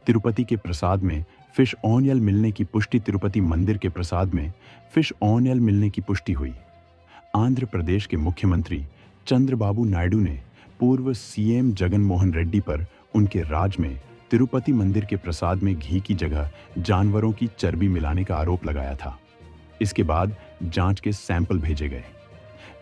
तिरुपति के प्रसाद में फिश ऑनियल मिलने की पुष्टि तिरुपति मंदिर के प्रसाद में फिश ऑनियल मिलने की पुष्टि हुई। आंध्र प्रदेश के मुख्यमंत्री चंद्रबाबू नायडू ने पूर्व सीएम जगन मोहन रेड्डी पर उनके राज में तिरुपति मंदिर के प्रसाद में घी की जगह जानवरों की चर्बी मिलाने का आरोप लगाया था। इसके बाद जांच के सैंपल भेजे गए।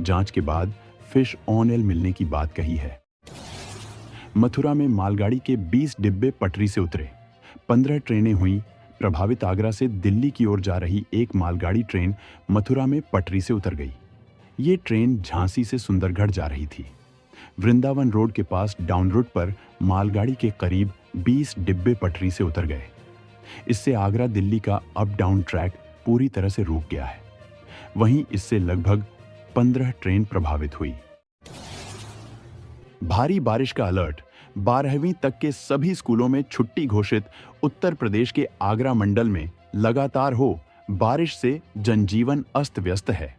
जांच के बाद फिश ऑनियल मिलने की बात कही है। मथुरा में मालगाड़ी के 20 डिब्बे पटरी से उतरे, 15 ट्रेनें हुई प्रभावित। आगरा से दिल्ली की ओर जा रही एक मालगाड़ी ट्रेन मथुरा में पटरी से उतर गई। ये ट्रेन झांसी से सुंदरगढ़ जा रही थी। वृंदावन रोड के पास डाउन रूट पर मालगाड़ी के करीब 20 डिब्बे पटरी से उतर गए। इससे आगरा दिल्ली का अप डाउन ट्रैक पूरी तरह से रुक गया है। वहीं इससे लगभग 15 ट्रेन प्रभावित हुई। भारी बारिश का अलर्ट, 12वीं तक के सभी स्कूलों में छुट्टी घोषित। उत्तर प्रदेश के आगरा मंडल में लगातार हो बारिश से जनजीवन अस्त व्यस्त है।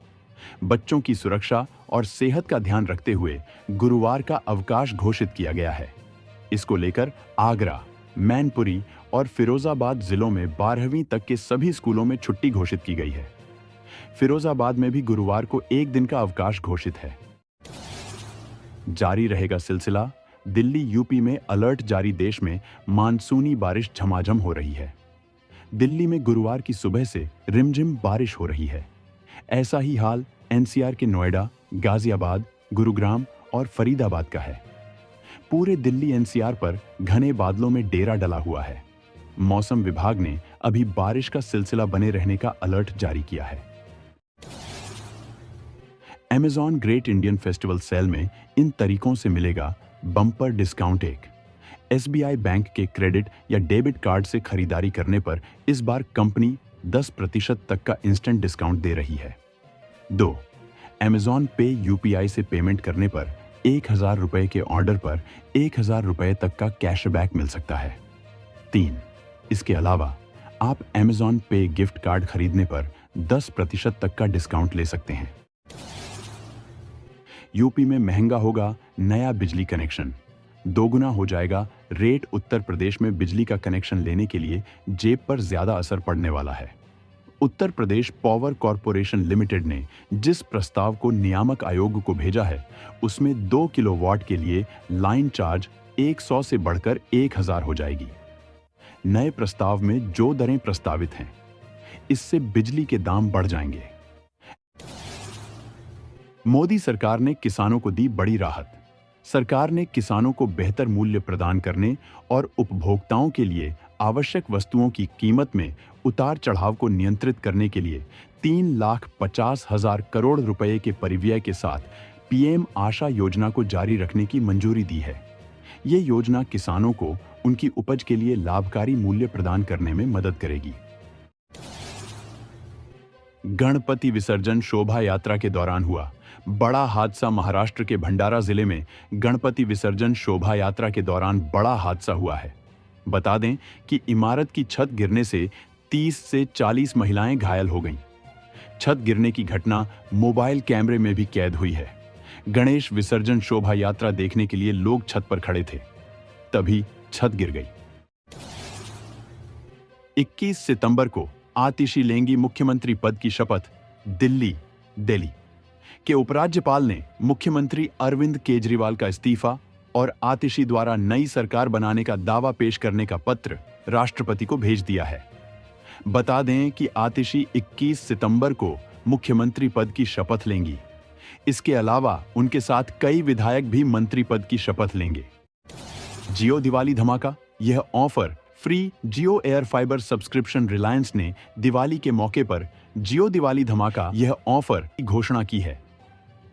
बच्चों की सुरक्षा और सेहत का ध्यान रखते हुए गुरुवार का अवकाश घोषित किया गया है। इसको लेकर आगरा, मैनपुरी और फिरोजाबाद जिलों में 12वीं तक के सभी स्कूलों में छुट्टी घोषित की गई है। फिरोजाबाद में भी गुरुवार को एक दिन का अवकाश घोषित है। जारी रहेगा सिलसिला। दिल्ली यूपी में अलर्ट जारी। देश में मानसूनी बारिश झमाझम हो रही है। दिल्ली में गुरुवार की सुबह से रिमझिम बारिश हो रही है। ऐसा ही हाल एनसीआर के नोएडा, गाजियाबाद, गुरुग्राम और फरीदाबाद का है। पूरे दिल्ली एनसीआर पर घने बादलों में डेरा डला हुआ है। मौसम विभाग ने अभी बारिश का सिलसिला बने रहने का अलर्ट जारी किया है। Amazon great Indian festival sale में इन तरीकों से मिलेगा बम्पर डिस्काउंट। एक, एसबीआई बैंक के क्रेडिट या डेबिट कार्ड से खरीदारी करने पर इस बार कंपनी 10% तक का इंस्टेंट डिस्काउंट दे रही है। 2, Amazon पे यूपीआई से पेमेंट करने पर 1000 रुपए के ऑर्डर पर 1000 रुपए तक का कैशबैक मिल सकता है। 3, इसके अलावा आप Amazon पे गिफ्ट कार्ड खरीदने पर 10% तक का डिस्काउंट ले सकते हैं। यूपी में महंगा होगा नया बिजली कनेक्शन, दोगुना हो जाएगा रेट। उत्तर प्रदेश में बिजली का कनेक्शन लेने के लिए जेब पर ज्यादा असर पड़ने वाला है। Uttar Pradesh power corporation limited ने जिस प्रस्ताव को नियामक आयोग को भेजा है, उसमें 2 किलोवाट के लिए लाइन चार्ज 100 से बढ़कर 1000 हो जाएगी। नए प्रस्ताव में जो दरें प्रस्तावित हैं, इससे बिजली के दाम बढ़ जाएंगे। मोदी सरकार ने किसानों को दी बड़ी राहत। सरकार ने किसानों को बेहतर मूल्य प्रदान करने और उपभोक्ताओं के लिए आवश्यक वस्तुओं की कीमत में उतार चढ़ाव को नियंत्रित करने के लिए 3,50,000 करोड़ रुपए के परिव्यय के साथ पीएम आशा योजना को जारी रखने की मंजूरी दी है। ये योजना किसानों को उनकी उपज के लिए लाभकारी मूल्य प्रदान करने में मदद करेगी। गणपति विसर्जन शोभा यात्रा के दौरान हुआ बड़ा हादसा। महाराष्ट्र के भंडारा जिले में गणपति विसर्जन शोभा यात्रा के दौरान बड़ा हादसा हुआ है। बता दें कि इमारत की छत गिरने से 30 से 40 महिलाएं घायल हो गईं। छत गिरने की घटना मोबाइल कैमरे में भी कैद हुई है। गणेश विसर्जन शोभा यात्रा देखने के लिए लोग छत पर खड़े थे, तभी छत गिर गई। 21 सितंबर को आतिशी लेंगी मुख्यमंत्री पद की शपथ। दिल्ली के उपराज्यपाल ने मुख्यमंत्री अरविंद केजरीवाल का इस्तीफा और आतिशी द्वारा नई सरकार बनाने का दावा पेश करने का पत्र राष्ट्रपति को भेज दिया है। बता दें कि आतिशी 21 सितंबर को मुख्यमंत्री पद की शपथ लेंगी। इसके अलावा उनके साथ कई विधायक भी मंत्री पद की शपथ लेंगे। जियो दिवाली धमाका, यह ऑफर फ्री जियो एयर फाइबर सब्सक्रिप्शन। रिलायंस ने दिवाली के मौके पर जियो दिवाली धमाका यह ऑफर की घोषणा की है।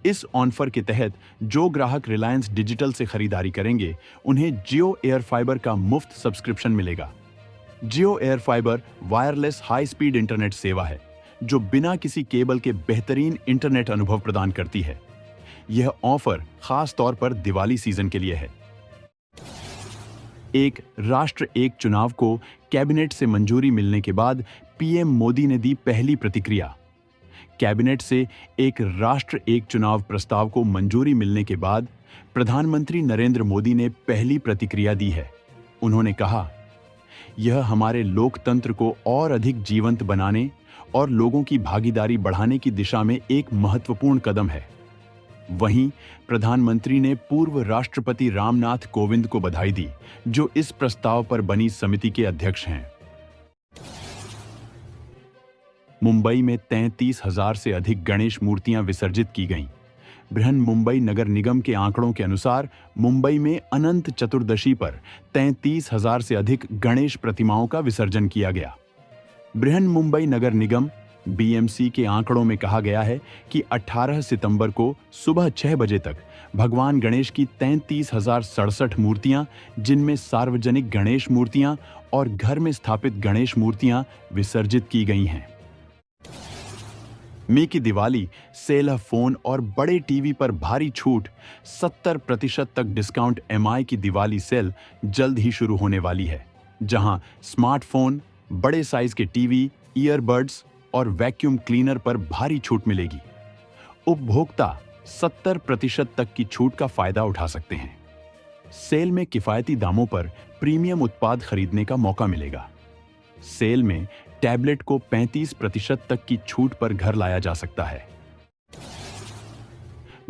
इस ऑफर के तहत जो ग्राहक रिलायंस डिजिटल से खरीदारी करेंगे, उन्हें जियो एयर फाइबर का मुफ्त सब्सक्रिप्शन मिलेगा। Jio air fibre wireless high speed internet सेवा है, जो बिना किसी केबल के बेहतरीन इंटरनेट अनुभव प्रदान करती है। यह ऑफर खास तौर पर दिवाली सीजन के लिए है। एक राष्ट्र एक चुनाव को कैबिनेट से मंजूरी मिलने के बाद पीएम मोदी ने दी पहली प्रतिक्रिया। कैबिनेट से एक राष्ट्र एक चुनाव प्रस्ताव को मंजूरी मिलने के बाद प्रधानमंत्री नरेंद्र मोदी ने पहली प्रतिक्रिया दी है। उन्होंने कहा, यह हमारे लोकतंत्र को और अधिक जीवंत बनाने और लोगों की भागीदारी बढ़ाने की दिशा में एक महत्वपूर्ण कदम है। वहीं प्रधानमंत्री ने पूर्व राष्ट्रपति रामनाथ कोविंद को बधाई दी, जो इस प्रस्ताव पर बनी समिति के अध्यक्ष हैं। मुंबई में 33,000 से अधिक गणेश मूर्तियां विसर्जित की गईं। बृहन मुंबई नगर निगम के आंकड़ों के अनुसार मुंबई में अनंत चतुर्दशी पर 33,000 से अधिक गणेश प्रतिमाओं का विसर्जन किया गया। बृहन मुंबई नगर निगम बीएमसी के आंकड़ों में कहा गया है कि 18 सितंबर को सुबह 6 बजे तक भगवान गणेश की 33,067 मूर्तियां, जिनमें सार्वजनिक गणेश मूर्तियां और घर में स्थापित गणेश मूर्तियां विसर्जित की गई हैं। मी की दिवाली सेल फोन और बड़े टीवी पर भारी छूट 70% तक डिस्काउंट एमआई की दिवाली सेल जल्द ही शुरू होने वाली है, जहां स्मार्टफोन, बड़े साइज के टीवी, ईयरबड्स और वैक्यूम क्लीनर पर भारी छूट मिलेगी। उपभोक्ता 70% तक की छूट का फायदा उठा सकते हैं। सेल में किफायती दामों पर प्रीमियम उत्पाद खरीदने का मौका मिलेगा। सेल में टैबलेट को 35% तक की छूट पर घर लाया जा सकता है।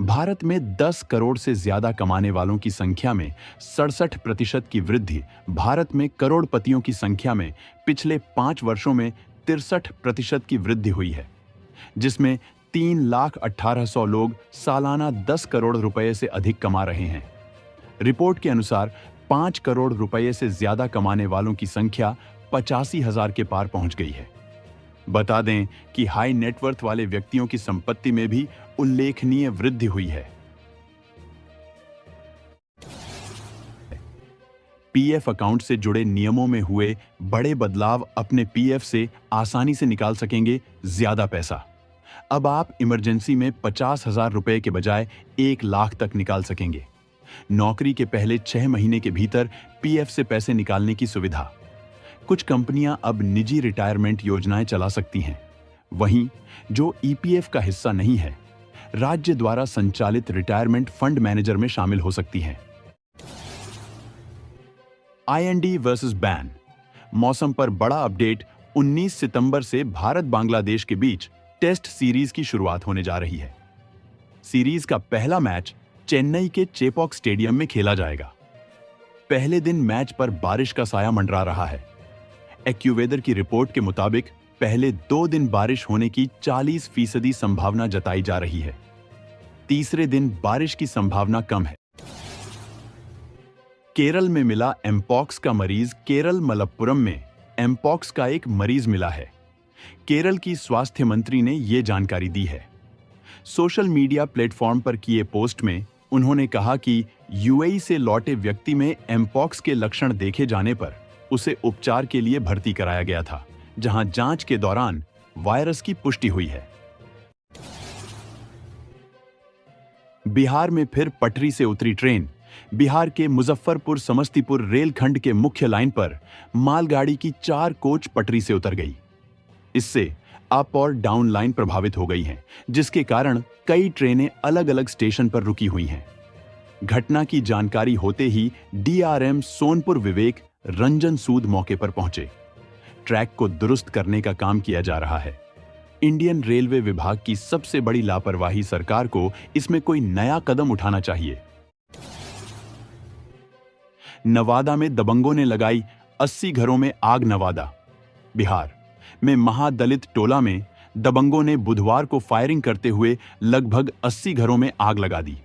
भारत में 10 करोड़ से ज्यादा कमाने वालों की संख्या में 67% की वृद्धि भारत में करोड़पतियों की संख्या में पिछले 5 वर्षों में 63% की वृद्धि हुई है, जिसमें 3,18,000 लोग सालाना 10 करोड़ रुपए से अधिक कमा रहे हैं। रिपोर्ट के अनुसार 5 करोड़ रुपए से ज्यादा कमाने वालों की संख्या 85,000 के पार पहुंच गई है। बता दें कि हाई नेटवर्थ वाले व्यक्तियों की संपत्ति में भी उल्लेखनीय वृद्धि हुई है। पीएफ अकाउंट से जुड़े नियमों में हुए बड़े बदलाव। अपने पीएफ से आसानी से निकाल सकेंगे ज्यादा पैसा। अब आप इमरजेंसी में 50,000 रुपए के बजाय 1 लाख तक निकाल सकेंगे। नौकरी के पहले 6 महीने के भीतर पीएफ से पैसे निकालने की सुविधा। कुछ कंपनियां अब निजी रिटायरमेंट योजनाएं चला सकती हैं। वहीं जो ईपीएफ का हिस्सा नहीं है, राज्य द्वारा संचालित रिटायरमेंट फंड मैनेजर में शामिल हो सकती हैं। IND versus ban. मौसम पर बड़ा अपडेट। 19 सितंबर से भारत बांग्लादेश के बीच टेस्ट सीरीज की शुरुआत होने जा रही है। सीरीज का पहला मैच चेन्नई के चेपॉक स्टेडियम में खेला जाएगा। पहले दिन मैच पर बारिश का साया मंडरा रहा है। एक्यूवेदर की रिपोर्ट के मुताबिक पहले 2 दिन बारिश होने की 40% संभावना जताई जा रही है। तीसरे दिन बारिश की संभावना कम है। केरल में मिला एमपॉक्स का मरीज। केरल मलप्पुरम में एमपॉक्स का एक मरीज मिला है। केरल की स्वास्थ्य मंत्री ने यह जानकारी दी है। सोशल मीडिया प्लेटफॉर्म पर किए पोस्ट में उन्होंने कहा कि यूएई से लौटे व्यक्ति में एमपॉक्स के लक्षण देखे जाने पर उसे उपचार के लिए भर्ती कराया गया था, जहां जांच के दौरान वायरस की पुष्टि हुई है। बिहार में फिर पटरी से उतरी ट्रेन। बिहार के मुजफ्फरपुर समस्तीपुर रेलखंड के मुख्य लाइन पर मालगाड़ी की 4 कोच पटरी से उतर गई। इससे अप और डाउन लाइन प्रभावित हो गई हैं, जिसके कारण कई ट्रेनें अलग अलग स्टेशन पर रुकी हुई हैं। घटना की जानकारी होते ही डीआरएम सोनपुर विवेक रंजन सूद मौके पर पहुंचे। ट्रैक को दुरुस्त करने का काम किया जा रहा है। इंडियन रेलवे विभाग की सबसे बड़ी लापरवाही। सरकार को इसमें कोई नया कदम उठाना चाहिए। नवादा में दबंगों ने लगाई 80 घरों में आग। नवादा बिहार में महादलित टोला में दबंगों ने बुधवार को फायरिंग करते हुए लगभग 80 घरों में आग लगा दी।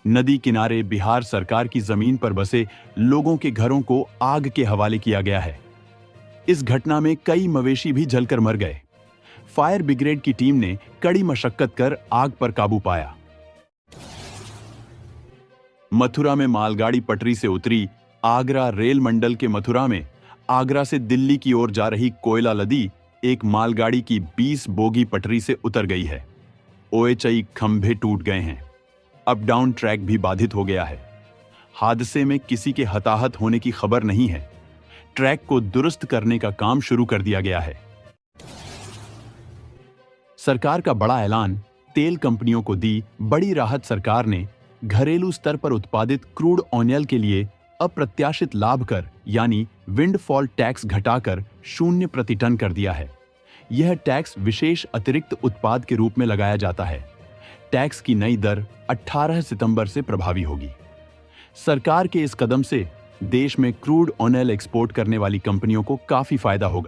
नदी किनारे बिहार सरकार की जमीन पर बसे लोगों के घरों को आग के हवाले किया गया है। इस घटना में कई मवेशी भी जलकर मर गए। फायर ब्रिगेड की टीम ने कड़ी मशक्कत कर आग पर काबू पाया। मथुरा में मालगाड़ी पटरी से उतरी। आगरा रेल मंडल के मथुरा में आगरा से दिल्ली की ओर जा रही कोयला लदी एक मालगाड़ी की 20 बोगी पटरी से उतर गई है। ओएचआई खंभे टूट गए हैं। अप डाउन ट्रैक भी बाधित हो गया है। हादसे में किसी के हताहत होने की खबर नहीं है। ट्रैक को दुरुस्त करने का काम शुरू कर दिया गया है। सरकार का बड़ा ऐलान। तेल कंपनियों को दी बड़ी राहत। सरकार ने घरेलू स्तर पर उत्पादित क्रूड ऑयल के लिए अप्रत्याशित लाभ कर यानी विंडफॉल टैक्स घटाकर 0 प्रति टन कर दिया है। यह टैक्स विशेष अतिरिक्त उत्पाद के रूप में लगाया जाता है। टैक्स की नई दर 18 सितंबर से प्रभावी होगी। सरकार के इस कदम से देश में क्रूड ऑयल एक्सपोर्ट करने वाली कंपनियों को काफी फायदा होगा।